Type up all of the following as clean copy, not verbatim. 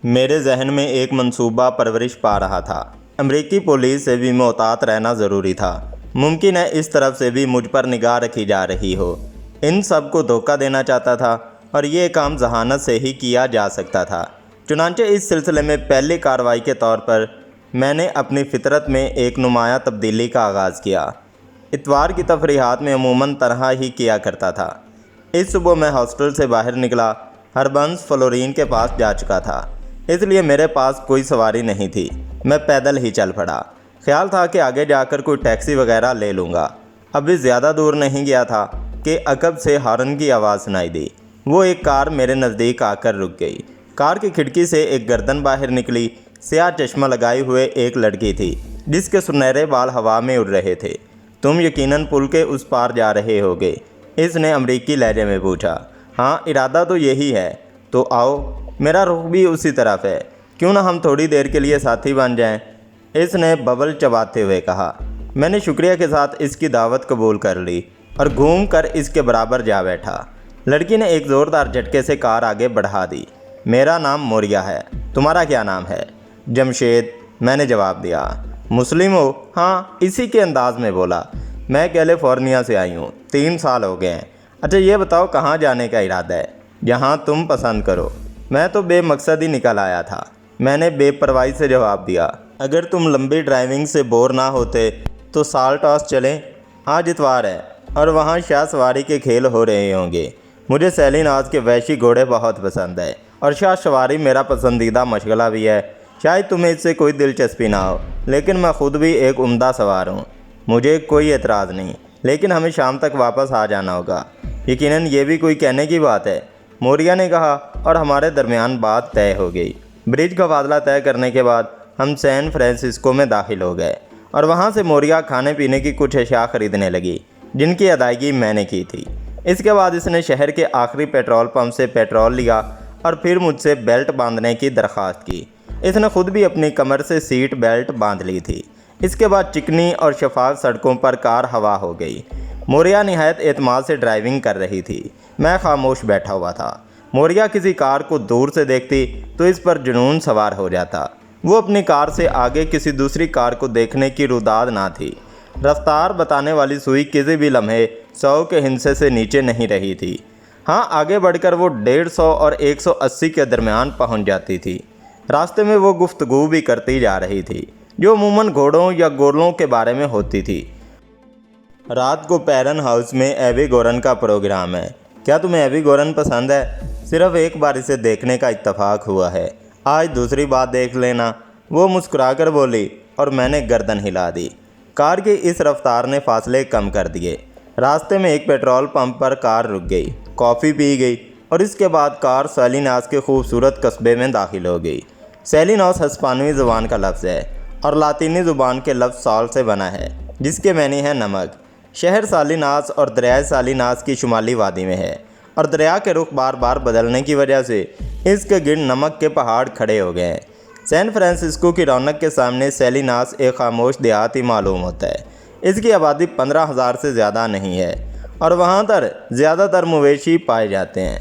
میرے ذہن میں ایک منصوبہ پرورش پا رہا تھا۔ امریکی پولیس سے بھی محتاط رہنا ضروری تھا۔ ممکن ہے اس طرف سے بھی مجھ پر نگاہ رکھی جا رہی ہو۔ ان سب کو دھوکہ دینا چاہتا تھا اور یہ کام ذہانت سے ہی کیا جا سکتا تھا۔ چنانچہ اس سلسلے میں پہلی کارروائی کے طور پر میں نے اپنی فطرت میں ایک نمایاں تبدیلی کا آغاز کیا۔ اتوار کی تفریحات میں عموماً تنہا ہی کیا کرتا تھا۔ اس صبح میں ہاسٹل سے باہر نکلا، ہربنس فلورین کے پاس جا چکا تھا، اس لیے میرے پاس کوئی سواری نہیں تھی۔ میں پیدل ہی چل پڑا۔ خیال تھا کہ آگے جا کر کوئی ٹیکسی وغیرہ لے لوں گا۔ ابھی زیادہ دور نہیں گیا تھا کہ عقب سے ہارن کی آواز سنائی دی۔ وہ ایک کار میرے نزدیک آ کر رک گئی۔ کار کی کھڑکی سے ایک گردن باہر نکلی۔ سیاہ چشمہ لگائے ہوئے ایک لڑکی تھی جس کے سنہرے بال ہوا میں اڑ رہے تھے۔ تم یقیناً پل کے اس پار جا رہے ہوگے، اس نے امریکی لہجے میں پوچھا۔ ہاں، ارادہ تو یہی ہے۔ تو آؤ، میرا رخ بھی اسی طرف ہے، کیوں نہ ہم تھوڑی دیر کے لیے ساتھی بن جائیں، اس نے ببل چباتے ہوئے کہا۔ میں نے شکریہ کے ساتھ اس کی دعوت قبول کر لی اور گھوم کر اس کے برابر جا بیٹھا۔ لڑکی نے ایک زوردار جھٹکے سے کار آگے بڑھا دی۔ میرا نام موریا ہے، تمہارا کیا نام ہے؟ جمشید، میں نے جواب دیا۔ مسلم ہو؟ ہاں، اسی کے انداز میں بولا۔ میں کیلیفورنیا سے آئی ہوں، 3 سال ہو گئے ہیں۔ اچھا یہ بتاؤ کہاں جانے کا ارادہ ہے؟ جہاں تم پسند کرو۔ میں تو بے مقصد ہی نکل آیا تھا، میں نے بے پرواہی سے جواب دیا۔ اگر تم لمبی ڈرائیونگ سے بور نہ ہوتے تو سالٹ ہاؤس چلیں؟ آج اتوار ہے اور وہاں شاہ سواری کے کھیل ہو رہے ہوں گے۔ مجھے سیلی ناز کے وحشی گھوڑے بہت پسند ہے اور شاہ سواری میرا پسندیدہ مشغلہ بھی ہے۔ شاید تمہیں اس سے کوئی دلچسپی نہ ہو، لیکن میں خود بھی ایک عمدہ سوار ہوں۔ مجھے کوئی اعتراض نہیں، لیکن ہمیں شام تک واپس آ جانا ہوگا۔ یقیناً یہ بھی کوئی کہنے کی بات ہے، موریا نے کہا، اور ہمارے درمیان بات طے ہو گئی۔ برج کا فاصلہ طے کرنے کے بعد ہم سین فرانسسکو میں داخل ہو گئے اور وہاں سے موریا کھانے پینے کی کچھ اشیاء خریدنے لگی جن کی ادائیگی میں نے کی تھی۔ اس کے بعد اس نے شہر کے آخری پیٹرول پمپ سے پیٹرول لیا اور پھر مجھ سے بیلٹ باندھنے کی درخواست کی۔ اس نے خود بھی اپنی کمر سے سیٹ بیلٹ باندھ لی تھی۔ اس کے بعد چکنی اور شفاف سڑکوں پر کار ہوا ہو گئی۔ موریا نہایت اعتماد سے ڈرائیونگ کر رہی تھی۔ میں خاموش بیٹھا ہوا تھا۔ موریا کسی کار کو دور سے دیکھتی تو اس پر جنون سوار ہو جاتا۔ وہ اپنی کار سے آگے کسی دوسری کار کو دیکھنے کی روداد نہ تھی۔ رفتار بتانے والی سوئی کسی بھی لمحے 100 کے ہندسے سے نیچے نہیں رہی تھی۔ ہاں، آگے بڑھ کر وہ 150 اور 180 کے درمیان پہنچ جاتی تھی۔ راستے میں وہ گفتگو بھی کرتی جا رہی تھی جو عموماً گھوڑوں یا گورلوں کے بارے میں ہوتی تھی۔ رات کو پیرن ہاؤس میں ایوی گورن کا پروگرام ہے۔ کیا تمہیں ایوی گورن پسند ہے؟ صرف ایک بار اسے دیکھنے کا اتفاق ہوا ہے، آج دوسری بات دیکھ لینا، وہ مسکرا کر بولی اور میں نے گردن ہلا دی۔ کار کی اس رفتار نے فاصلے کم کر دیے۔ راستے میں ایک پیٹرول پمپ پر کار رک گئی، کافی پی گئی اور اس کے بعد کار سیلی ناز کے خوبصورت قصبے میں داخل ہو گئی۔ سیلی ناز ہسپانوی زبان کا لفظ ہے اور لاطینی زبان کے لفظ سال سے بنا ہے جس کے معنی ہے نمک۔ شہر سالی ناز اور دریائے سالی ناز کی شمالی وادی میں ہے اور دریا کے رخ بار بار بدلنے کی وجہ سے اس کے گرد نمک کے پہاڑ کھڑے ہو گئے ہیں۔ سین فرانسسکو کی رونق کے سامنے سیلی ناز ایک خاموش دیہات ہی معلوم ہوتا ہے۔ اس کی آبادی 15,000 سے زیادہ نہیں ہے اور وہاں زیادہ تر مویشی پائے جاتے ہیں۔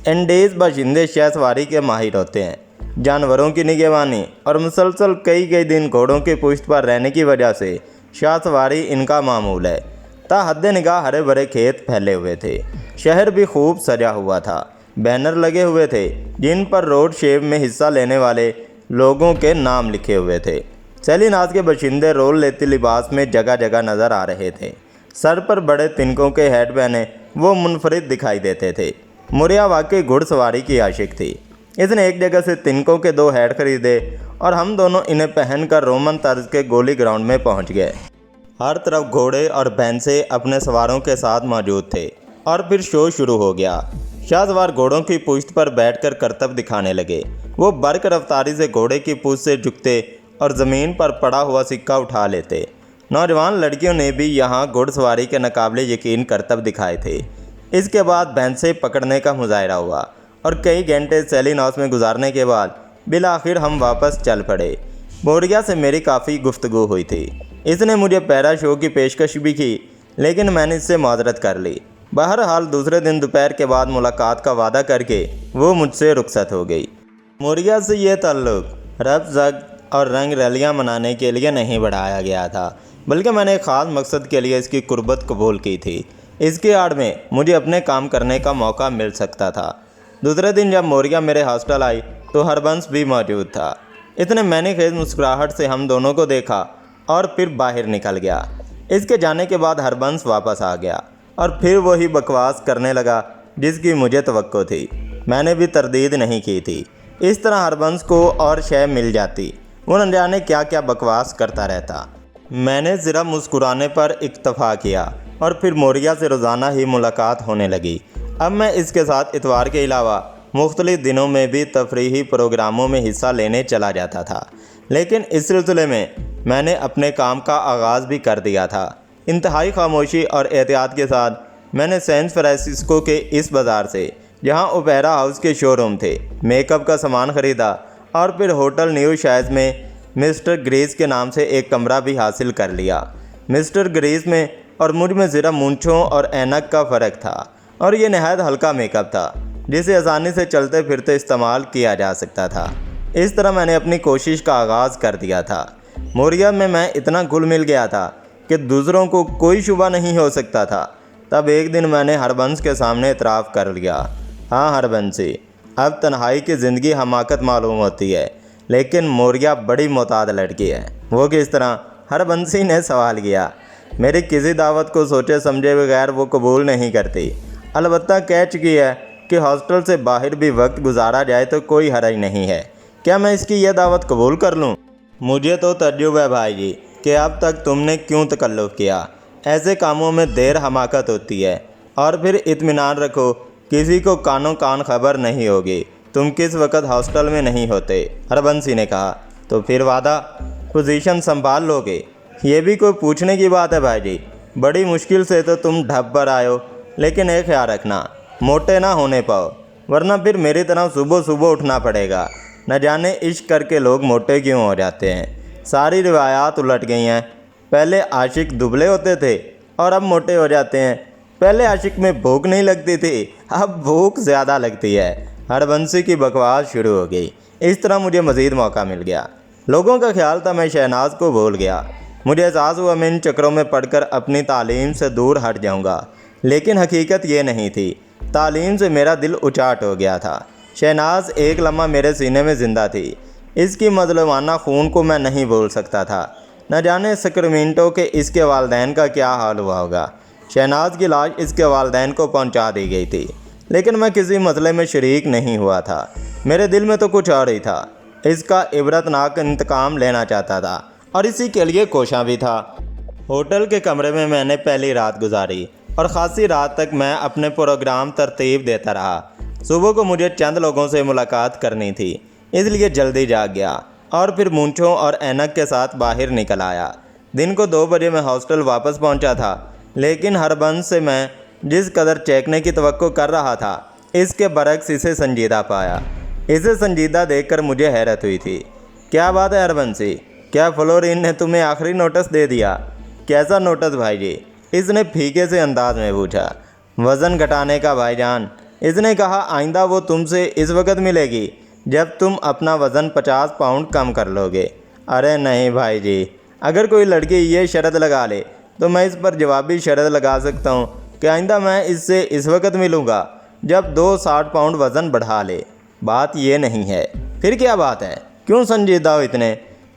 انڈیز باشندے شاہ سواری کے ماہر ہوتے ہیں۔ جانوروں کی نگہبانی اور مسلسل کئی دن گھوڑوں کی پشت پر رہنے کی وجہ سے شاہ سواری ان کا معمول ہے۔ تا حد نگاہ ہرے بھرے کھیت پھیلے ہوئے تھے۔ شہر بھی خوب سجا ہوا تھا۔ بینر لگے ہوئے تھے جن پر روڈ شیو میں حصہ لینے والے لوگوں کے نام لکھے ہوئے تھے۔ سیلی ناز کے باشندے رول لیتی لباس میں جگہ جگہ نظر آ رہے تھے۔ سر پر بڑے تنکوں کے ہیٹ پہنے وہ منفرد دکھائی دیتے تھے۔ موریا واقعی گھڑ سواری کی عاشق تھی۔ اس نے ایک جگہ سے تنکوں کے 2 ہیٹ خریدے اور ہم دونوں انہیں پہن کر رومن طرز کے گولی گراؤنڈ میں پہنچ گئے۔ ہر طرف گھوڑے اور بھینسے اپنے سواروں کے ساتھ موجود تھے اور پھر شو شروع ہو گیا۔ شاہ سوار گھوڑوں کی پشت پر بیٹھ کر کرتب دکھانے لگے۔ وہ برق رفتاری سے گھوڑے کی پشت سے جھکتے اور زمین پر پڑا ہوا سکہ اٹھا لیتے۔ نوجوان لڑکیوں نے بھی یہاں گھڑ سواری کے ناقابل یقین کرتب دکھائے تھے۔ اس کے بعد بھینسے پکڑنے کا مظاہرہ ہوا اور کئی گھنٹے سیلی ناز میں گزارنے کے بعد بالآخر ہم واپس چل پڑے۔ موریا سے میری کافی گفتگو ہوئی تھی۔ اس نے مجھے پیرا شو کی پیشکش بھی کی، لیکن میں نے اس سے معذرت کر لی۔ بہرحال دوسرے دن دوپہر کے بعد ملاقات کا وعدہ کر کے وہ مجھ سے رخصت ہو گئی۔ موریا سے یہ تعلق رب زد اور رنگ رلیاں منانے کے لیے نہیں بڑھایا گیا تھا، بلکہ میں نے ایک خاص مقصد کے لیے اس کی قربت قبول کی تھی۔ اس کی آڑ میں مجھے اپنے کام کرنے کا موقع مل سکتا تھا۔ دوسرے دن جب موریا میرے ہاسٹل آئی تو ہربنس بھی موجود تھا۔ اتنے معنی خیز مسکراہٹ سے ہم دونوں کو دیکھا اور پھر باہر نکل گیا۔ اس کے جانے کے بعد ہربنس واپس آ گیا اور پھر وہی بکواس کرنے لگا جس کی مجھے توقع تھی۔ میں نے بھی تردید نہیں کی تھی۔ اس طرح ہربنس کو اور شے مل جاتی، وہ نہ جانے کیا کیا بکواس کرتا رہتا۔ میں نے ذرا مسکرانے پر اکتفا کیا اور پھر موریا سے روزانہ ہی ملاقات ہونے لگی۔ اب میں اس کے ساتھ اتوار کے علاوہ مختلف دنوں میں بھی تفریحی پروگراموں میں حصہ لینے چلا جاتا تھا، لیکن اس سلسلے میں نے اپنے کام کا آغاز بھی کر دیا تھا۔ انتہائی خاموشی اور احتیاط کے ساتھ میں نے سین فرانسسکو کے اس بازار سے، جہاں اوپیرا ہاؤس کے شو روم تھے، میک اپ کا سامان خریدا اور پھر ہوٹل نیو شائز میں مسٹر گریس کے نام سے ایک کمرہ بھی حاصل کر لیا۔ مسٹر گریس میں اور مجھ میں ذرا مونچھوں اور اینک کا فرق تھا، اور یہ نہایت ہلکا میک اپ تھا جسے آسانی سے چلتے پھرتے استعمال کیا جا سکتا تھا۔ اس طرح میں نے اپنی کوشش کا آغاز کر دیا تھا۔ موریا میں اتنا گھل مل گیا تھا کہ دوسروں کو کوئی شبہ نہیں ہو سکتا تھا۔ تب ایک دن میں نے ہربنس کے سامنے اعتراف کر لیا، ہاں ہربنسی، اب تنہائی کی زندگی حماقت معلوم ہوتی ہے، لیکن موریا بڑی معتاد لڑکی ہے۔ وہ کس طرح؟ ہربنسی نے سوال کیا۔ میری کسی دعوت کو سوچے سمجھے بغیر وہ قبول نہیں کرتی، البتہ کہہ چکی ہے کہ ہاسٹل سے باہر بھی وقت گزارا جائے تو کوئی حرج نہیں ہے۔ کیا میں اس کی یہ دعوت قبول کر لوں؟ مجھے تو تعجب ہے بھائی جی کہ اب تک تم نے کیوں تکلف کیا۔ ایسے کاموں میں دیر حماقت ہوتی ہے، اور پھر اطمینان رکھو کسی کو کانوں کان خبر نہیں ہوگی تم کس وقت ہاسٹل میں نہیں ہوتے۔ ہربنسی نے کہا، تو پھر وعدہ پوزیشن سنبھال لو گے؟ یہ بھی کوئی پوچھنے کی بات ہے بھائی جی، بڑی مشکل سے تو تم ڈھب پر آئے ہو، لیکن ایک خیال رکھنا، موٹے نہ ہونے پاؤ، ورنہ پھر میری طرح صبح صبح اٹھنا پڑے گا۔ نہ جانے عشق کر کے لوگ موٹے کیوں ہو جاتے ہیں۔ ساری روایات الٹ گئی ہیں، پہلے عاشق دبلے ہوتے تھے اور اب موٹے ہو جاتے ہیں۔ پہلے عاشق میں بھوک نہیں لگتی تھی، اب بھوک زیادہ لگتی ہے۔ ہربنسی کی بکواس شروع ہو گئی۔ اس طرح مجھے مزید موقع مل گیا۔ لوگوں کا خیال تھا میں شہناز کو بھول گیا۔ مجھے احساس ہوا میں ان چکروں میں پڑھ کر اپنی تعلیم سے دور ہٹ جاؤں گا، لیکن حقیقت یہ نہیں تھی۔ تعلیم سے میرا دل اچاٹ ہو گیا تھا۔ شہناز ایک لمحہ میرے سینے میں زندہ تھی۔ اس کی مظلومانہ خون کو میں نہیں بھول سکتا تھا۔ نہ جانے سیکرمنٹو کے اس کے والدین کا کیا حال ہوا ہوگا۔ شہناز کی لاش اس کے والدین کو پہنچا دی گئی تھی، لیکن میں کسی مسئلے میں شریک نہیں ہوا تھا۔ میرے دل میں تو کچھ اور ہی تھا۔ اس کا عبرتناک انتقام لینا چاہتا تھا اور اسی کے لیے کوشاں بھی تھا۔ ہوٹل کے کمرے میں نے پہلی رات گزاری اور خاصی رات تک میں اپنے پروگرام ترتیب دیتا رہا۔ صبح کو مجھے چند لوگوں سے ملاقات کرنی تھی، اس لیے جلدی جاگ گیا اور پھر مونچھوں اور اینک کے ساتھ باہر نکل آیا۔ دن کو 2 بجے میں ہاسٹل واپس پہنچا تھا، لیکن ہربنس سے میں جس قدر چیکنے کی توقع کر رہا تھا، اس کے برعکس اسے سنجیدہ پایا۔ اسے سنجیدہ دیکھ کر مجھے حیرت ہوئی تھی۔ کیا بات ہے ہربنسی، کیا فلورین نے تمہیں آخری نوٹس دے دیا؟ کیسا نوٹس بھائی جی؟ اس نے پھیکے سے انداز میں پوچھا۔ وزن گھٹانے کا بھائی جان، اس نے کہا، آئندہ وہ تم سے اس وقت ملے گی جب تم اپنا وزن 50 پاؤنڈ کم کر لو گے۔ ارے نہیں بھائی جی، اگر کوئی لڑکی یہ شرط لگا لے تو میں اس پر جوابی شرط لگا سکتا ہوں کہ آئندہ میں اس سے اس وقت ملوں گا جب 60 پاؤنڈ وزن بڑھا لے۔ بات یہ نہیں ہے۔ پھر کیا بات ہے؟ کیوں سنجیدہ ہو اتنے؟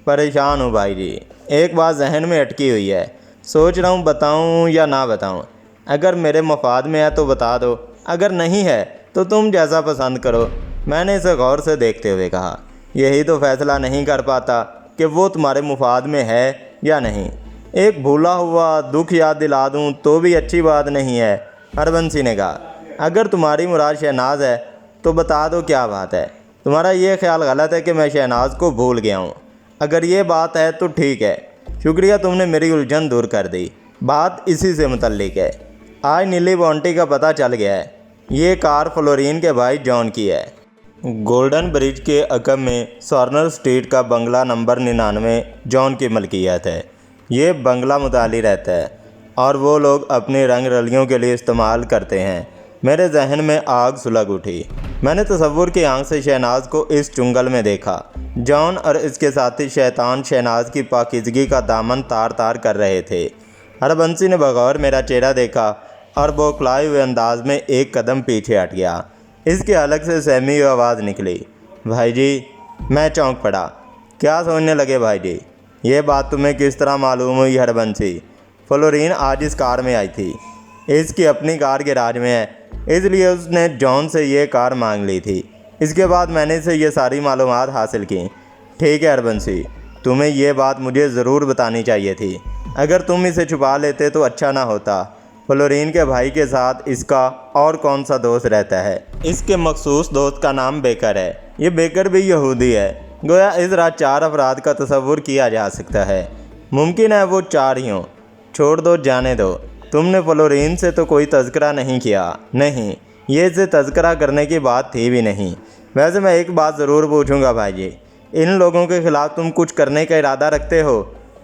پریشان ہوں بھائی جی، ایک بات ذہن میں اٹکی ہوئی ہے، سوچ رہا ہوں بتاؤں یا نہ بتاؤں۔ اگر میرے مفاد میں ہے تو بتا دو، اگر نہیں ہے تو تم جیسا پسند کرو۔ میں نے اسے غور سے دیکھتے ہوئے کہا، یہی تو فیصلہ نہیں کر پاتا کہ وہ تمہارے مفاد میں ہے یا نہیں۔ ایک بھولا ہوا دکھ یاد دلا دوں تو بھی اچھی بات نہیں ہے۔ ہربنسی نے کہا، اگر تمہاری مراد شہناز ہے تو بتا دو کیا بات ہے۔ تمہارا یہ خیال غلط ہے کہ میں شہناز کو بھول گیا ہوں۔ اگر یہ بات ہے تو ٹھیک ہے، شکریہ، تم نے میری الجھن دور کر دی۔ بات اسی سے متعلق ہے۔ آج نیلی بونٹی کا پتہ چل گیا ہے۔ یہ کار فلورین کے بھائی جان کی ہے۔ گولڈن برج کے عقب میں سارنر اسٹریٹ کا بنگلہ نمبر 99 جان کی ملکیت ہے۔ یہ بنگلہ متعلی رہتا ہے اور وہ لوگ اپنی رنگ رلیوں کے لیے استعمال کرتے ہیں۔ میرے ذہن میں آگ سلگ اٹھی۔ میں نے تصور کی آنکھ سے شہناز کو اس چنگل میں دیکھا۔ جان اور اس کے ساتھی شیطان شہناز کی پاکیزگی کا دامن تار تار کر رہے تھے۔ ہربنسی نے بغور میرا چہرہ دیکھا اور بوکھلائے ہوئے انداز میں ایک قدم پیچھے ہٹ گیا۔ اس کے حلق سے سہمی ہوئی آواز نکلی، بھائی جی۔ میں چونک پڑا۔ کیا سوچنے لگے بھائی جی؟ یہ بات تمہیں کس طرح معلوم ہوئی ہربنسی؟ فلورین آج اس کار میں آئی تھی۔ اس کی اپنی کار گیراج میں ہے، اس لیے اس نے جان سے یہ کار مانگ لی تھی۔ اس کے بعد میں نے اسے یہ ساری معلومات حاصل کی۔ ٹھیک ہے ہربنسی، تمہیں یہ بات مجھے ضرور بتانی چاہیے تھی۔ اگر تم اسے چھپا لیتے تو اچھا نہ ہوتا۔ فلورین کے بھائی کے ساتھ اس کا اور کون سا دوست رہتا ہے؟ اس کے مخصوص دوست کا نام بیکر ہے۔ یہ بیکر بھی یہودی ہے۔ گویا اس رات 4 افراد کا تصور کیا جا سکتا ہے۔ ممکن ہے وہ 4 ہی ہوں۔ چھوڑ دو، جانے دو۔ تم نے فلورین سے تو کوئی تذکرہ نہیں کیا۔ نہیں، یہ اسے تذکرہ کرنے کی بات تھی بھی نہیں۔ ویسے میں ایک بات ضرور پوچھوں گا بھائی جی، ان لوگوں کے خلاف تم کچھ کرنے کا ارادہ رکھتے ہو؟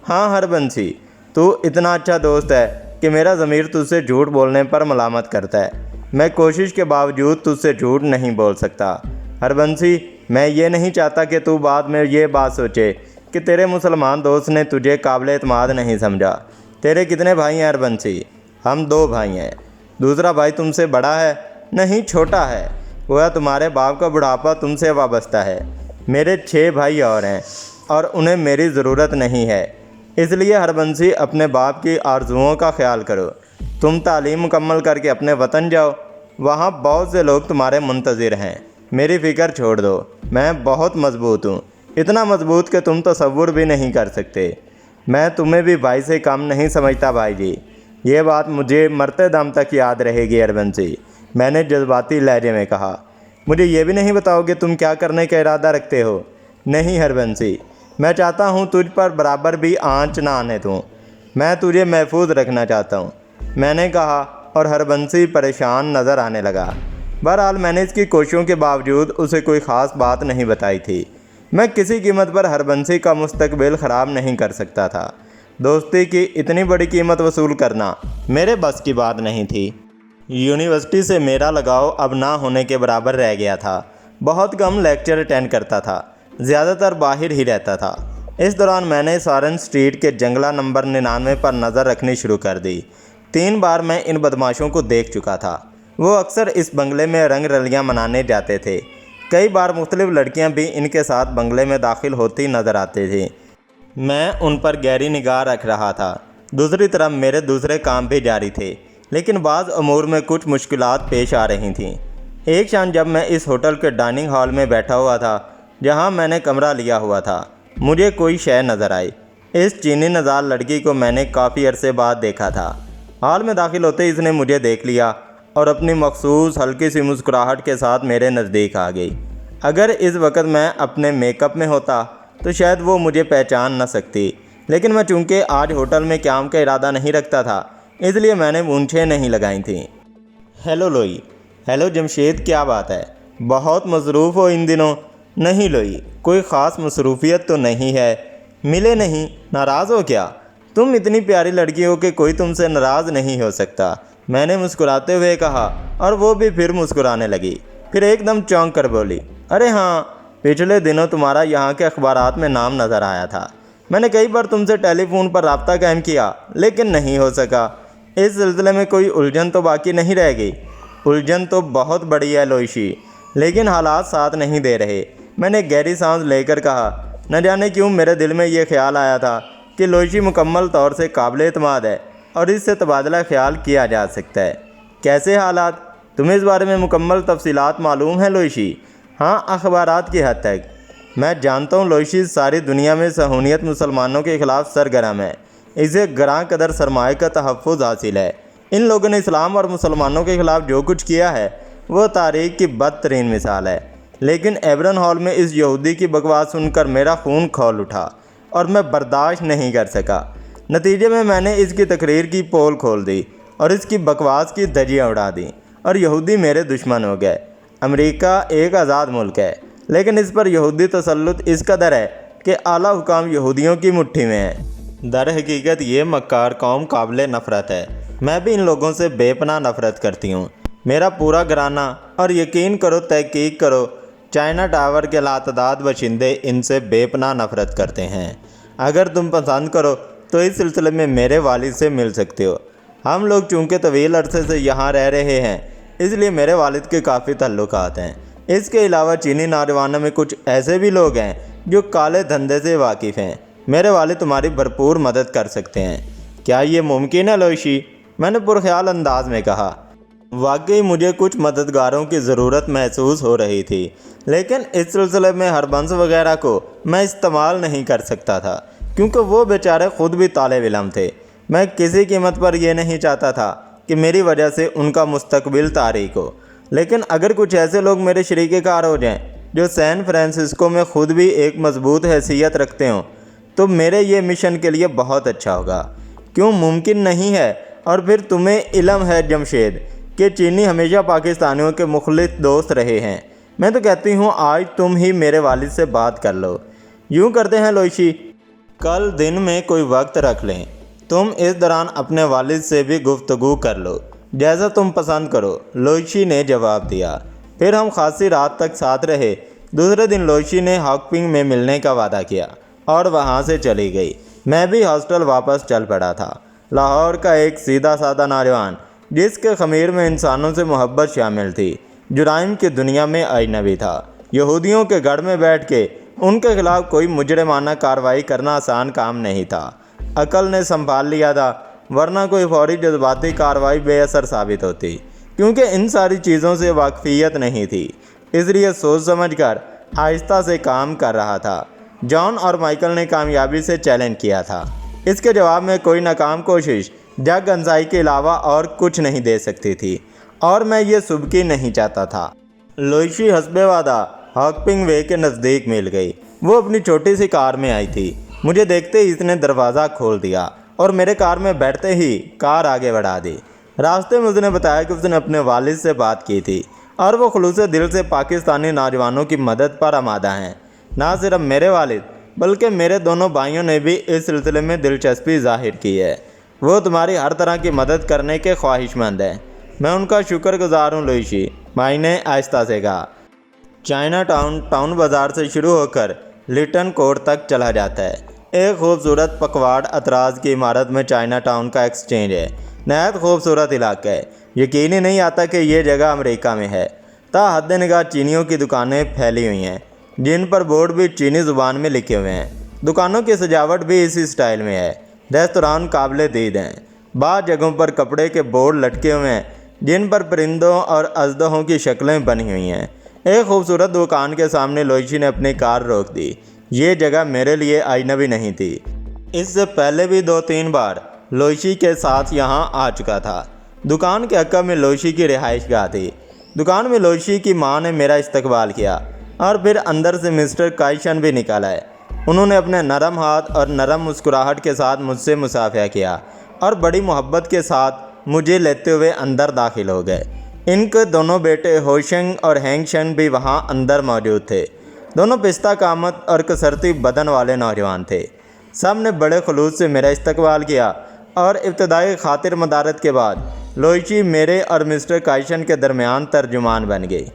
ہاں ہربنسی، تو اتنا اچھا دوست ہے کہ میرا ضمیر تجھ سے جھوٹ بولنے پر ملامت کرتا ہے۔ میں کوشش کے باوجود تجھ سے جھوٹ نہیں بول سکتا۔ ہربنسی، میں یہ نہیں چاہتا کہ تو بعد میں یہ بات سوچے کہ تیرے مسلمان دوست نے تجھے قابل اعتماد نہیں سمجھا۔ تیرے کتنے بھائی ہیں ہربنسی؟ ہم 2 بھائی ہیں۔ دوسرا بھائی تم سے بڑا ہے؟ نہیں، چھوٹا ہے۔ گویا تمہارے باپ کا بڑھاپا تم سے وابستہ ہے۔ میرے 6 بھائی اور ہیں اور انہیں میری ضرورت نہیں ہے۔ اس لیے ہربنسی، اپنے باپ کی آرزوؤں کا خیال کرو۔ تم تعلیم مکمل کر کے اپنے وطن جاؤ، وہاں بہت سے لوگ تمہارے منتظر ہیں۔ میری فکر چھوڑ دو، میں بہت مضبوط ہوں، اتنا مضبوط کہ تم تصور بھی نہیں کر سکتے۔ میں تمہیں بھی بھائی سے کم نہیں سمجھتا بھائی جی۔ یہ بات مجھے مرتے دم تک یاد رہے گی ہربنسی، میں نے جذباتی لہجے میں کہا۔ مجھے یہ بھی نہیں بتاؤ کہ تم کیا کرنے کا ارادہ رکھتے ہو؟ نہیں ہربنسی، میں چاہتا ہوں تجھ پر برابر بھی آنچ نہ آنے دوں۔ میں تجھے محفوظ رکھنا چاہتا ہوں، میں نے کہا، اور ہربنسی پریشان نظر آنے لگا۔ بہرحال میں نے اس کی کوششوں کے باوجود اسے کوئی خاص بات نہیں بتائی تھی۔ میں کسی قیمت پر ہربنسی کا مستقبل خراب نہیں کر سکتا تھا۔ دوستی کی اتنی بڑی قیمت وصول کرنا میرے بس کی بات نہیں تھی۔ یونیورسٹی سے میرا لگاؤ اب نہ ہونے کے برابر رہ گیا تھا۔ بہت کم لیکچر اٹینڈ کرتا تھا، زیادہ تر باہر ہی رہتا تھا۔ اس دوران میں نے سارن اسٹریٹ کے جنگلہ نمبر 99 پر نظر رکھنی شروع کر دی۔ 3 بار میں ان بدماشوں کو دیکھ چکا تھا۔ وہ اکثر اس بنگلے میں رنگ رلیاں منانے جاتے تھے۔ کئی بار مختلف لڑکیاں بھی ان کے ساتھ بنگلے میں داخل ہوتی نظر آتی تھیں۔ میں ان پر گہری نگاہ رکھ رہا تھا۔ دوسری طرف میرے دوسرے کام بھی جاری تھے، لیکن بعض امور میں کچھ مشکلات پیش آ رہی تھیں۔ ایک شام جب میں اس ہوٹل کے ڈائننگ ہال میں بیٹھا ہوا تھا جہاں میں نے کمرہ لیا ہوا تھا، مجھے کوئی شے نظر آئی۔ اس چینی نژاد لڑکی کو میں نے کافی عرصے بعد دیکھا تھا۔ ہال میں داخل ہوتے اس نے مجھے دیکھ لیا اور اپنی مخصوص ہلکی سی مسکراہٹ کے ساتھ میرے نزدیک آ گئی۔ اگر اس وقت میں اپنے میک اپ میں ہوتا تو شاید وہ مجھے پہچان نہ سکتی، لیکن میں چونکہ آج ہوٹل میں قیام کا ارادہ نہیں رکھتا تھا، اس لیے میں نے مونچھیں نہیں لگائی تھیں۔ ہیلو لوئی۔ ہیلو جمشید، کیا بات ہے؟ بہت مصروف ہو ان دنوں؟ نہیں لوئی، کوئی خاص مصروفیت تو نہیں ہے۔ ملے نہیں؟ ناراض ہو کیا؟ تم اتنی پیاری لڑکی ہو کہ کوئی تم سے ناراض نہیں ہو سکتا، میں نے مسکراتے ہوئے کہا، اور وہ بھی پھر مسکرانے لگی۔ پھر ایک دم چونک کر بولی، ارے ہاں، پچھلے دنوں تمہارا یہاں کے اخبارات میں نام نظر آیا تھا۔ میں نے کئی بار تم سے ٹیلی فون پر رابطہ قائم کیا، لیکن نہیں ہو سکا۔ اس سلسلے میں کوئی الجھن تو باقی نہیں رہ گئی؟ الجھن تو بہت بڑی ہے لوئیشی، لیکن حالات ساتھ نہیں دے رہے۔ میں نے گہری سانس لے کر کہا، نہ جانے کیوں میرے دل میں یہ خیال آیا تھا کہ لوئیشی مکمل طور سے قابل اعتماد ہے اور اس سے تبادلہ خیال کیا جا سکتا ہے۔ کیسے حالات؟ تمہیں اس بارے میں مکمل تفصیلات معلوم ہیں لوئیشی؟ ہاں، اخبارات کی حد تک۔ میں جانتا ہوں لوئیشی ساری دنیا میں صہیونیت مسلمانوں کے خلاف سرگرم ہے۔ اسے گراں قدر سرمایہ کا تحفظ حاصل ہے۔ ان لوگوں نے اسلام اور مسلمانوں کے خلاف جو کچھ کیا ہے وہ تاریخ کی بدترین مثال ہے۔ لیکن ایبرن ہال میں اس یہودی کی بکواس سن کر میرا خون کھول اٹھا اور میں برداشت نہیں کر سکا۔ نتیجے میں نے اس کی تقریر کی پول کھول دی اور اس کی بکواس کی دھجیاں اڑا دیں، اور یہودی میرے دشمن ہو گئے۔ امریکہ ایک آزاد ملک ہے، لیکن اس پر یہودی تسلط اس قدر ہے کہ اعلیٰ حکام یہودیوں کی مٹھی میں ہیں۔ در حقیقت یہ مکار قوم قابل نفرت ہے۔ میں بھی ان لوگوں سے بے پناہ نفرت کرتی ہوں۔ میرا پورا گھرانہ، اور یقین کرو تحقیق کرو، چائنا ٹاور کے لاتعداد باشندے ان سے بے پناہ نفرت کرتے ہیں۔ اگر تم پسند کرو تو اس سلسلے میں میرے والد سے مل سکتے ہو۔ ہم لوگ چونکہ طویل عرصے سے یہاں رہ رہے ہیں، اس لیے میرے والد کے کافی تعلقات ہیں۔ اس کے علاوہ چینی نوجوانوں میں کچھ ایسے بھی لوگ ہیں جو کالے دھندے سے واقف ہیں۔ میرے والد تمہاری بھرپور مدد کر سکتے ہیں۔ کیا یہ ممکن ہے لوئیشی؟ میں نے پرخیال انداز میں کہا۔ واقعی مجھے کچھ مددگاروں کی ضرورت محسوس ہو رہی تھی، لیکن اس سلسلے میں ہربنس وغیرہ کو میں استعمال نہیں کر سکتا تھا، کیونکہ وہ بیچارے خود بھی طالب علم تھے۔ میں کسی قیمت پر یہ نہیں چاہتا تھا کہ میری وجہ سے ان کا مستقبل تاریک ہو، لیکن اگر کچھ ایسے لوگ میرے شریک کار ہو جائیں جو سین فرانسسکو میں خود بھی ایک مضبوط حیثیت رکھتے ہوں تو میرے یہ مشن کے لیے بہت اچھا ہوگا۔ کیوں ممکن نہیں ہے؟ اور پھر تمہیں علم ہے جمشید کہ چینی ہمیشہ پاکستانیوں کے مخلص دوست رہے ہیں۔ میں تو کہتی ہوں آج تم ہی میرے والد سے بات کر لو۔ یوں کرتے ہیں لوئیشی، کل دن میں کوئی وقت رکھ لیں، تم اس دوران اپنے والد سے بھی گفتگو کر لو، جیسا تم پسند کرو، لوئیشی نے جواب دیا۔ پھر ہم خاصی رات تک ساتھ رہے۔ دوسرے دن لوئیشی نے ہاکپنگ میں ملنے کا وعدہ کیا اور وہاں سے چلی گئی۔ میں بھی ہاسٹل واپس چل پڑا تھا۔ لاہور کا ایک سیدھا سادہ نوجوان جس کے خمیر میں انسانوں سے محبت شامل تھی، جرائم کی دنیا میں اجنبی تھا۔ یہودیوں کے گڑھ میں بیٹھ کے ان کے خلاف کوئی مجرمانہ کارروائی کرنا آسان کام نہیں تھا۔ عقل نے سنبھال لیا تھا، ورنہ کوئی فوری جذباتی کارروائی بے اثر ثابت ہوتی، کیونکہ ان ساری چیزوں سے واقفیت نہیں تھی۔ اس لیے سوچ سمجھ کر آہستہ سے کام کر رہا تھا۔ جان اور مائیکل نے کامیابی سے چیلنج کیا تھا۔ اس کے جواب میں کوئی ناکام کوشش جگ انسائی کے علاوہ اور کچھ نہیں دے سکتی تھی، اور میں یہ سبکی نہیں چاہتا تھا۔ لوئیشی حسب وعدہ ہاکپنگ وے کے نزدیک مل گئی۔ وہ اپنی چھوٹی سی کار میں آئی تھی۔ مجھے دیکھتے ہی اس نے دروازہ کھول دیا اور میرے کار میں بیٹھتے ہی کار آگے بڑھا دی۔ راستے میں اس نے بتایا کہ اس نے اپنے والد سے بات کی تھی اور وہ خلوص دل سے پاکستانی نوجوانوں کی مدد پر آمادہ ہیں۔ نہ صرف میرے والد بلکہ میرے دونوں بھائیوں نے بھی اس سلسلے میں دلچسپی ظاہر کی ہے۔ وہ تمہاری ہر طرح کی مدد کرنے کے خواہش مند ہیں۔ میں ان کا شکر گزار ہوں لوئیشی، مائی نے آہستہ سے کہا۔ چائنا ٹاؤن بازار سے شروع ہو کر لٹن کوٹ تک چلا جاتا ہے۔ ایک خوبصورت پکواڑ اطراز کی عمارت میں چائنا ٹاؤن کا ایکسچینج ہے۔ نہایت خوبصورت علاقہ ہے۔ یقین ہی نہیں آتا کہ یہ جگہ امریکہ میں ہے۔ تا حد نگاہ چینیوں کی دکانیں پھیلی ہوئی ہیں، جن پر بورڈ بھی چینی زبان میں لکھے ہوئے ہیں۔ دکانوں کی سجاوٹ بھی اسی سٹائل میں ہے۔ ریستوران قابل دید ہیں۔ بعض جگہوں پر کپڑے کے بورڈ لٹکے ہوئے ہیں جن پر پرندوں اور اژدہوں کی شکلیں بنی ہوئی ہیں۔ ایک خوبصورت دکان کے سامنے لوئیشی نے اپنی کار روک دی۔ یہ جگہ میرے لیے اجنبی نہیں تھی۔ اس سے پہلے بھی 2-3 بار لوئیشی کے ساتھ یہاں آ چکا تھا۔ دکان کے عقب میں لوئیشی کی رہائش گاہ تھی۔ دکان میں لوئیشی کی ماں نے میرا استقبال کیا اور پھر اندر سے مسٹر کائشن بھی نکل آئے۔ انہوں نے اپنے نرم ہاتھ اور نرم مسکراہٹ کے ساتھ مجھ سے مصافحہ کیا اور بڑی محبت کے ساتھ مجھے لیتے ہوئے اندر داخل ہو گئے۔ ان کے دونوں بیٹے ہوشنگ اور ہینگ شن بھی وہاں اندر موجود تھے۔ دونوں پستہ قامت اور کسرتی بدن والے نوجوان تھے۔ سب نے بڑے خلوص سے میرا استقبال کیا اور ابتدائی خاطر مدارت کے بعد لوئیشی میرے اور مسٹر کائشن کے درمیان ترجمان بن گئی۔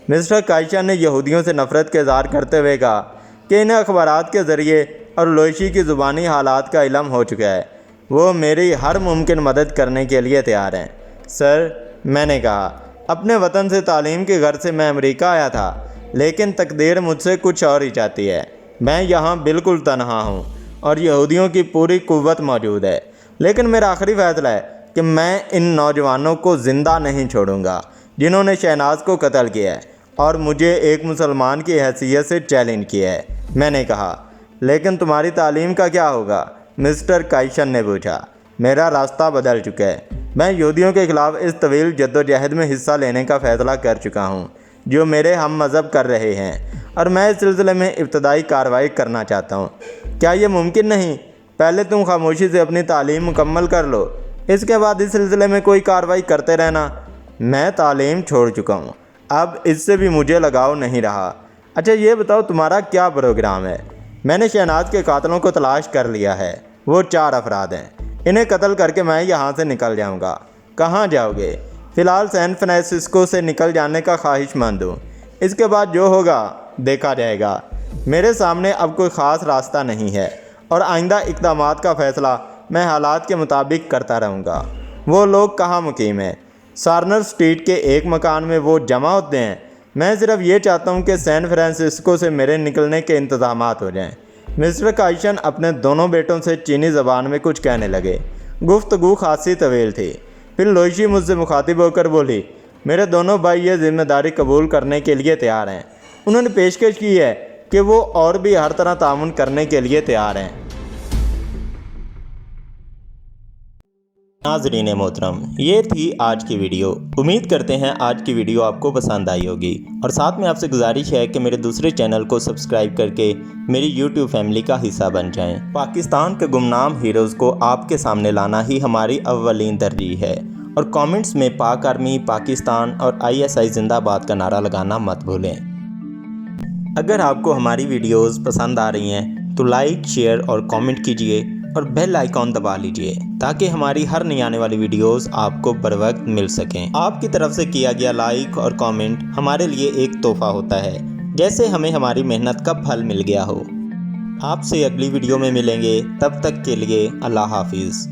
مسٹر کائشن نے یہودیوں سے نفرت کا اظہار کرتے ہوئے کہا کہ انہیں اخبارات کے ذریعے اور لوئیشی کی زبانی حالات کا علم ہو چکا ہے۔ وہ میری ہر ممکن مدد کرنے کے لیے تیار ہیں۔ سر، میں نے کہا، اپنے وطن سے تعلیم کی غرض سے میں امریکہ آیا تھا، لیکن تقدیر مجھ سے کچھ اور ہی چاہتی ہے۔ میں یہاں بالکل تنہا ہوں اور یہودیوں کی پوری قوت موجود ہے، لیکن میرا آخری فیصلہ ہے کہ میں ان نوجوانوں کو زندہ نہیں چھوڑوں گا جنہوں نے شہناز کو قتل کیا ہے اور مجھے ایک مسلمان کی حیثیت سے چیلنج کیا ہے۔ میں نے کہا، لیکن تمہاری تعلیم کا کیا ہوگا؟ مسٹر کائشن نے پوچھا۔ میرا راستہ بدل چکا ہے۔ میں یہودیوں کے خلاف اس طویل جدوجہد میں حصہ لینے کا فیصلہ کر چکا ہوں جو میرے ہم مذہب کر رہے ہیں، اور میں اس سلسلے میں ابتدائی کارروائی کرنا چاہتا ہوں۔ کیا یہ ممکن نہیں؟ پہلے تم خاموشی سے اپنی تعلیم مکمل کر لو، اس کے بعد اس سلسلے میں کوئی کارروائی کرتے رہنا۔ میں تعلیم چھوڑ چکا ہوں، اب اس سے بھی مجھے لگاؤ نہیں رہا۔ اچھا یہ بتاؤ تمہارا کیا پروگرام ہے؟ میں نے شہناز کے قاتلوں کو تلاش کر لیا ہے۔ وہ 4 افراد ہیں۔ انہیں قتل کر کے میں یہاں سے نکل جاؤں گا۔ کہاں جاؤ گے؟ فی الحال سین فرانسسکو سے نکل جانے کا خواہش مند ہوں۔ اس کے بعد جو ہوگا دیکھا جائے گا۔ میرے سامنے اب کوئی خاص راستہ نہیں ہے اور آئندہ اقدامات کا فیصلہ میں حالات کے مطابق کرتا رہوں گا۔ وہ لوگ کہاں مقیم ہیں؟ سارنر اسٹریٹ کے ایک مکان میں وہ جمع ہوتے ہیں۔ میں صرف یہ چاہتا ہوں کہ سین فرانسسکو سے میرے نکلنے کے انتظامات ہو جائیں۔ مسٹر کائشن اپنے دونوں بیٹوں سے چینی زبان میں کچھ کہنے لگے۔ گفتگو خاصی طویل تھی۔ پھر لوئیشی مجھ سے مخاطب ہو کر بولی، میرے دونوں بھائی یہ ذمہ داری قبول کرنے کے لیے تیار ہیں۔ انہوں نے پیشکش کی ہے کہ وہ اور بھی ہر طرح تعاون کرنے کے لیے تیار ہیں۔ ناظرین محترم، یہ تھی آج کی ویڈیو۔ امید کرتے ہیں آج کی ویڈیو آپ کو پسند آئی ہوگی، اور ساتھ میں آپ سے گزارش ہے کہ میرے دوسرے چینل کو سبسکرائب کر کے میری یوٹیوب فیملی کا حصہ بن جائیں۔ پاکستان کے گمنام ہیروز کو آپ کے سامنے لانا ہی ہماری اولین ترجیح ہے، اور کامنٹس میں پاک آرمی، پاکستان اور ISI زندہ باد کا نعرہ لگانا مت بھولیں۔ اگر آپ کو ہماری ویڈیوز پسند آ رہی ہیں تو لائک، شیئر اور کامنٹ کیجئے، اور بیل آئیکن دبا لیجئے تاکہ ہماری ہر نئی آنے والی ویڈیوز آپ کو بر وقت مل سکیں۔ آپ کی طرف سے کیا گیا لائک اور کامنٹ ہمارے لیے ایک تحفہ ہوتا ہے، جیسے ہمیں ہماری محنت کا پھل مل گیا ہو۔ آپ سے اگلی ویڈیو میں ملیں گے، تب تک کے لیے اللہ حافظ۔